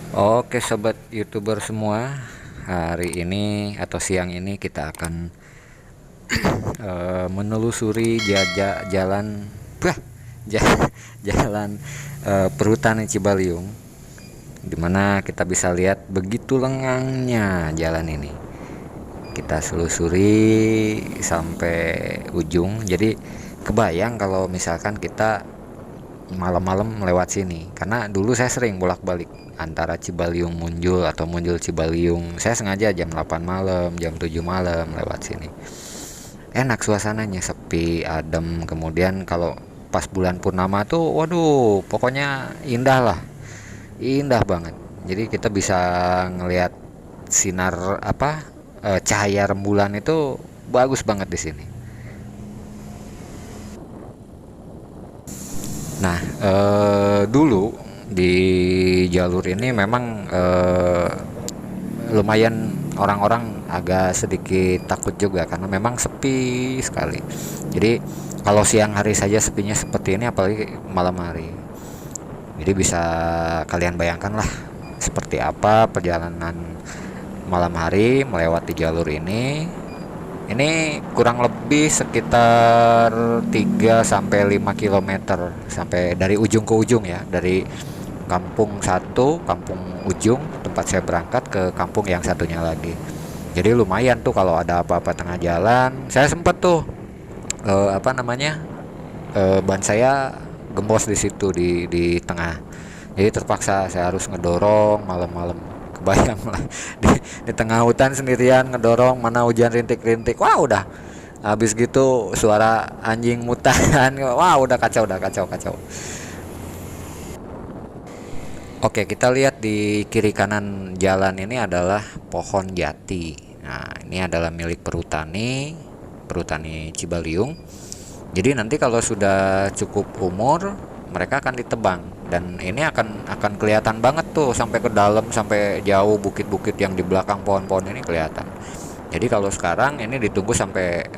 Oke sobat YouTuber semua, hari ini atau siang ini kita akan menelusuri jalan jalan perhutanan Cibaliung, dimana kita bisa lihat begitu lengangnya jalan ini. Kita selusuri sampai ujung, jadi kebayang kalau misalkan kita malam-malam lewat sini, karena dulu saya sering bolak-balik antara Cibaliung Munjul atau Munjul Cibaliung. Saya sengaja jam 8 malam, jam 7 malam lewat sini. Enak suasananya, sepi, adem. Kemudian kalau pas bulan purnama tuh waduh, pokoknya indah lah. Indah banget. Jadi kita bisa ngelihat sinar cahaya rembulan itu bagus banget di sini. Nah, dulu di jalur ini memang lumayan orang-orang agak sedikit takut juga karena memang sepi sekali. Jadi kalau siang hari saja sepinya seperti ini, apalagi malam hari. Jadi bisa kalian bayangkan lah seperti apa perjalanan malam hari melewati jalur ini. Ini kurang lebih sekitar 3 sampai 5 kilometer sampai dari ujung ke ujung ya, dari kampung satu, kampung ujung tempat saya berangkat ke kampung yang satunya lagi. Jadi lumayan tuh kalau ada apa-apa tengah jalan. Saya sempet tuh ban saya gembos di situ di tengah. Jadi terpaksa saya harus ngedorong malam-malam. Kebayang lah di tengah hutan sendirian ngedorong, mana hujan rintik-rintik. Wah udah habis gitu suara anjing mutan. Wah udah kacau, udah kacau kacau. Oke, kita lihat di kiri kanan jalan ini adalah pohon jati. Nah, ini adalah milik perhutani Cibaliung. Jadi nanti kalau sudah cukup umur, mereka akan ditebang dan ini akan kelihatan banget tuh sampai ke dalam, sampai jauh bukit-bukit yang di belakang pohon-pohon ini kelihatan. Jadi kalau sekarang ini ditunggu sampai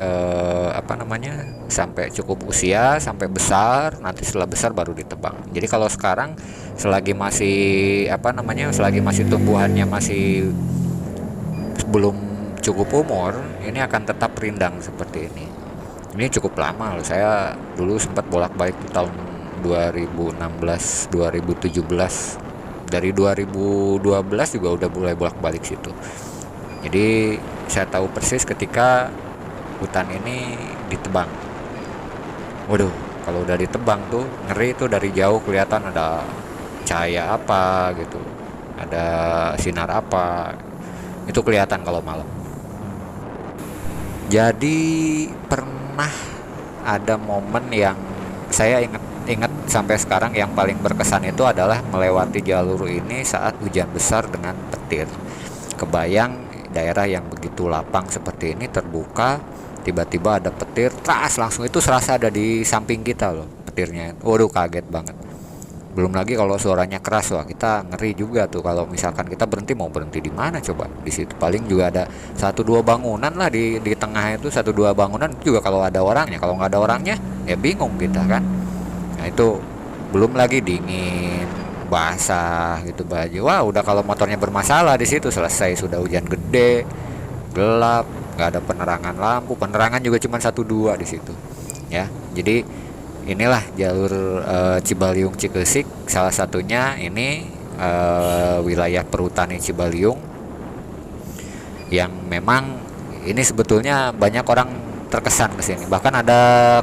sampai cukup usia, sampai besar, nanti setelah besar baru ditebang. Jadi kalau sekarang selagi masih selagi masih tumbuhannya masih belum cukup umur, ini akan tetap rindang seperti ini. Ini cukup lama loh. Saya dulu sempat bolak-balik di tahun 2016, 2017. Dari 2012 juga udah mulai bolak-balik situ. Jadi saya tahu persis ketika hutan ini ditebang. Waduh, kalau udah ditebang tuh ngeri tuh, dari jauh kelihatan ada cahaya apa gitu, ada sinar apa, itu kelihatan kalau malam. Jadi pernah ada momen yang saya ingat sampai sekarang, yang paling berkesan itu adalah melewati jalur ini saat hujan besar dengan petir. Kebayang daerah yang begitu lapang seperti ini terbuka, tiba-tiba ada petir, tas langsung itu serasa ada di samping kita loh petirnya. Waduh, kaget banget. Belum lagi kalau suaranya keras, wah kita ngeri juga tuh. Kalau misalkan kita berhenti, mau berhenti di mana coba? Di situ paling juga ada satu dua bangunan lah di tengah itu, satu dua bangunan juga kalau ada orangnya. Kalau nggak ada orangnya ya bingung kita kan. Nah itu belum lagi dingin, basah gitu baju. Wah udah, kalau motornya bermasalah di situ selesai, sudah hujan gede, gelap, nggak ada penerangan lampu, penerangan juga cuma satu dua di situ ya. Jadi inilah jalur Cibaliung Cikesik, salah satunya ini wilayah perhutani Cibaliung, yang memang ini sebetulnya banyak orang terkesan ke sini. Bahkan ada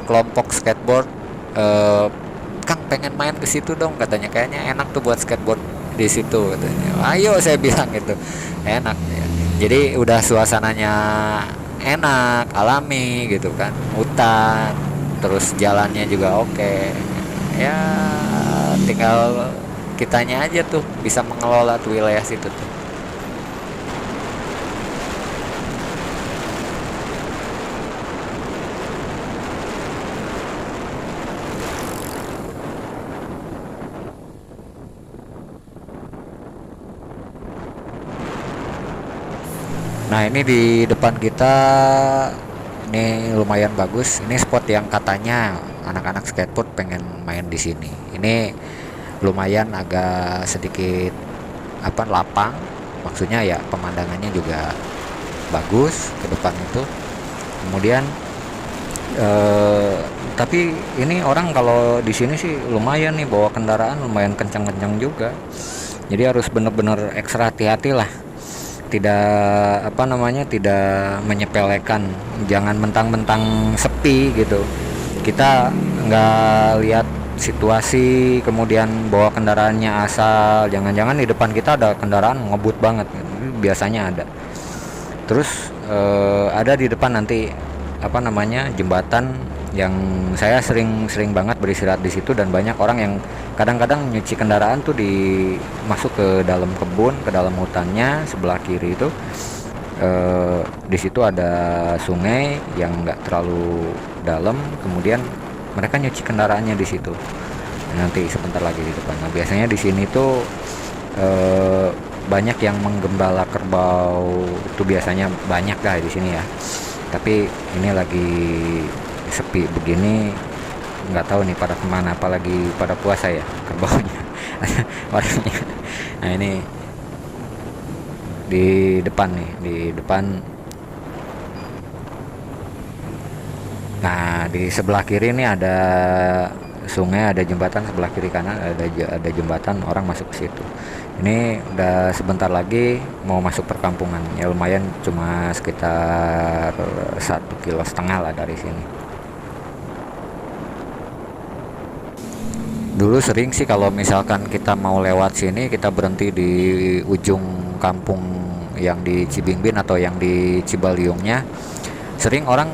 kelompok skateboard, eh, Kang pengen main ke situ dong katanya, kayaknya enak tuh buat skateboard di situ katanya. Ayo saya bilang gitu, enak ya. Jadi udah suasananya enak, alami gitu kan, hutan, terus jalannya juga oke. Ya tinggal kitanya aja tuh bisa mengelola tuh wilayah situ tuh. Nah ini di depan kita ini lumayan bagus. Ini spot yang katanya anak-anak skateboard pengen main di sini. Ini lumayan agak sedikit apa lapang, maksudnya ya pemandangannya juga bagus ke depan itu. Kemudian eh, tapi ini orang kalau di sini sih lumayan nih bawa kendaraan lumayan kencang-kencang juga. Jadi harus benar-benar ekstra hati-hati lah. Tidak apa namanya, tidak menyepelekan, jangan mentang-mentang sepi gitu. Kita nggak lihat situasi kemudian bawa kendaraannya asal, jangan-jangan di depan kita ada kendaraan ngebut banget gitu. Biasanya ada. Terus ada di depan nanti apa namanya, jembatan yang saya sering banget beristirahat di situ, dan banyak orang yang kadang-kadang nyuci kendaraan tuh masuk ke dalam kebun, ke dalam hutannya sebelah kiri itu. Di situ ada sungai yang nggak terlalu dalam, kemudian mereka nyuci kendaraannya di situ. Nanti sebentar lagi di depan. Nah, biasanya di sini tuh eh, banyak yang menggembala kerbau, itu biasanya banyak lah di sini ya. Tapi ini lagi sepi begini, nggak tahu nih pada kemana, apalagi pada puasa ya kerbaunya. Warnanya. Nah ini di depan nih, di depan. Nah di sebelah kiri nih ada sungai, ada jembatan, sebelah kiri kanan ada jembatan, orang masuk ke situ. Ini udah sebentar lagi mau masuk perkampungan ya, lumayan, cuma sekitar 1,5 kilo lah dari sini. Dulu sering sih kalau misalkan kita mau lewat sini, kita berhenti di ujung kampung yang di Cibingbin atau yang di Cibaliungnya. Sering orang,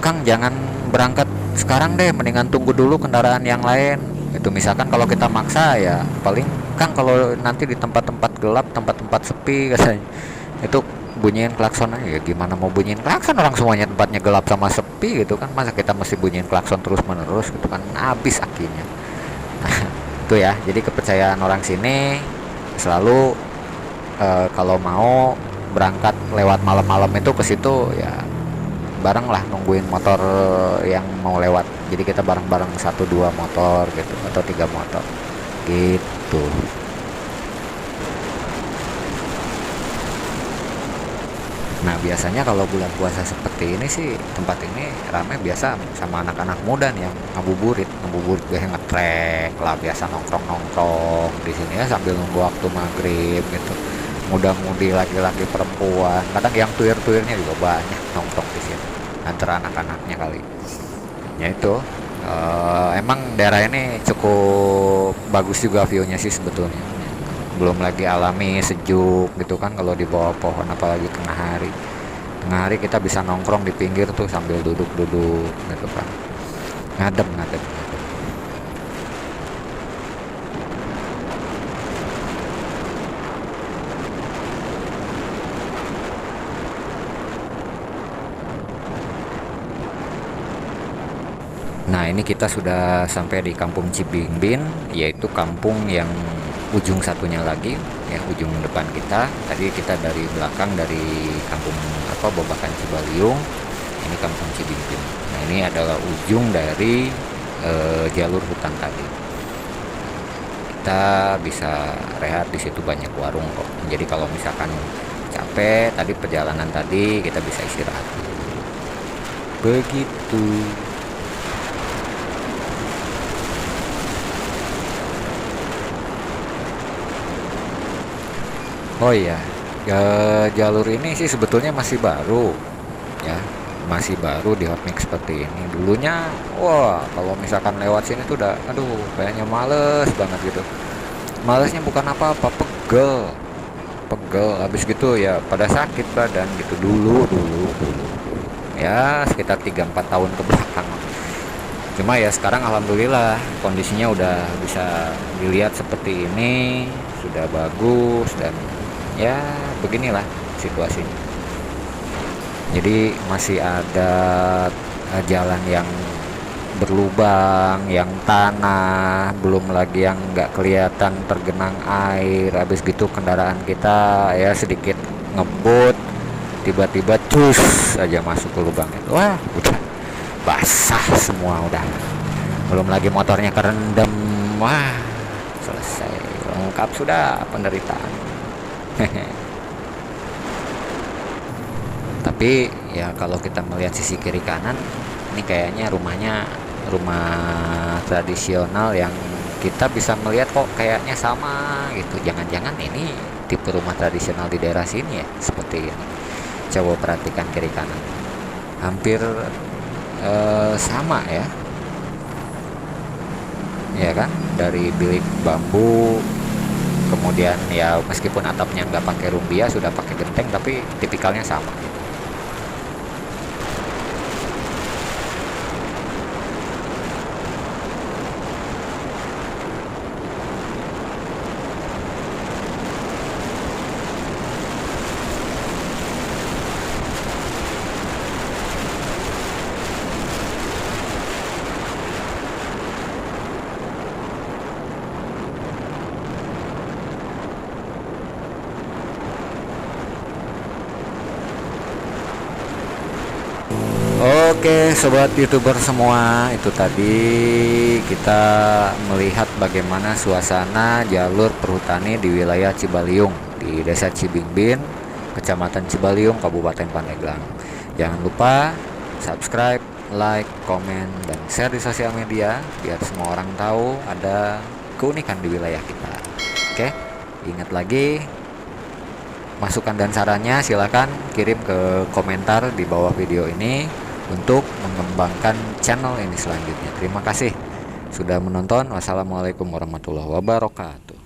"Kang, jangan berangkat sekarang deh, mendingan tunggu dulu kendaraan yang lain." Itu misalkan kalau kita maksa ya paling, "Kang, kalau nanti di tempat-tempat gelap, tempat-tempat sepi," katanya, "itu bunyiin klakson aja." Ya gimana mau bunyiin klakson, orang semuanya tempatnya gelap sama sepi gitu kan, masa kita mesti bunyiin klakson terus menerus gitu kan, habis akinya. Itu ya, jadi kepercayaan orang sini selalu kalau mau berangkat lewat malam-malam itu ke situ ya bareng lah, nungguin motor yang mau lewat. Jadi kita bareng-bareng 1-2 motor gitu atau 3 motor gitu. Nah biasanya kalau bulan puasa seperti ini sih, tempat ini ramai biasa sama anak-anak muda nih yang ngabuburit biasa ngetrek lah, biasa nongkrong di sini ya sambil nunggu waktu maghrib gitu. Muda-mudi, laki-laki, perempuan, kadang yang tuir-tuirnya juga banyak nongkrong di sini antara anak-anaknya kali. Ya itu emang daerah ini cukup bagus juga view-nya sih sebetulnya. Belum lagi alami, sejuk gitu kan kalau di bawah pohon, apalagi tengah hari kita bisa nongkrong di pinggir tuh sambil duduk-duduk gitu kan, ngadem. Nah ini kita sudah sampai di kampung Cibingbin, yaitu kampung yang ujung satunya lagi ya, ujung depan kita. Tadi kita dari belakang, dari kampung apa, Babakan Cibaliung, ini kampung Cibingbin. Nah ini adalah ujung dari jalur hutan tadi. Kita bisa rehat di situ, banyak warung kok. Jadi kalau misalkan capek tadi perjalanan tadi, kita bisa istirahat. Begitu. Oh iya, ya, jalur ini sih sebetulnya masih baru, ya, masih baru di hotmix seperti ini. Dulunya, wah, kalau misalkan lewat sini tuh udah, aduh, kayaknya males banget gitu. Malesnya bukan apa-apa, pegel, habis gitu ya pada sakit badan gitu dulu. Ya, sekitar 3-4 tahun ke belakang. Cuma ya sekarang alhamdulillah kondisinya udah bisa dilihat seperti ini, sudah bagus, dan ya beginilah situasinya. Jadi masih ada jalan yang berlubang, yang tanah, belum lagi yang nggak kelihatan tergenang air. Habis gitu kendaraan kita ya sedikit ngebut, tiba-tiba cus aja masuk ke lubang itu. Wah, udah basah semua udah. Belum lagi motornya kerendam. Wah, selesai, lengkap sudah penderitaan. Tapi ya kalau kita melihat sisi kiri kanan, ini kayaknya rumahnya rumah tradisional yang kita bisa melihat kok kayaknya sama gitu. Jangan-jangan ini tipe rumah tradisional di daerah sini ya, seperti ini. Coba perhatikan kiri kanan, hampir sama ya, ya kan? Dari bilik bambu, kemudian ya meskipun atapnya nggak pakai rumbia, sudah pakai genteng, tapi tipikalnya sama. Oke, sobat YouTuber semua, itu tadi kita melihat bagaimana suasana jalur perhutani di wilayah Cibaliung, di Desa Cibingbin, Kecamatan Cibaliung, Kabupaten Pandeglang. Jangan lupa subscribe, like, komen, dan share di sosial media biar semua orang tahu ada keunikan di wilayah kita. Oke, ingat lagi, masukan dan sarannya silakan kirim ke komentar di bawah video ini untuk mengembangkan channel ini selanjutnya. Terima kasih sudah menonton. Wassalamualaikum warahmatullahi wabarakatuh.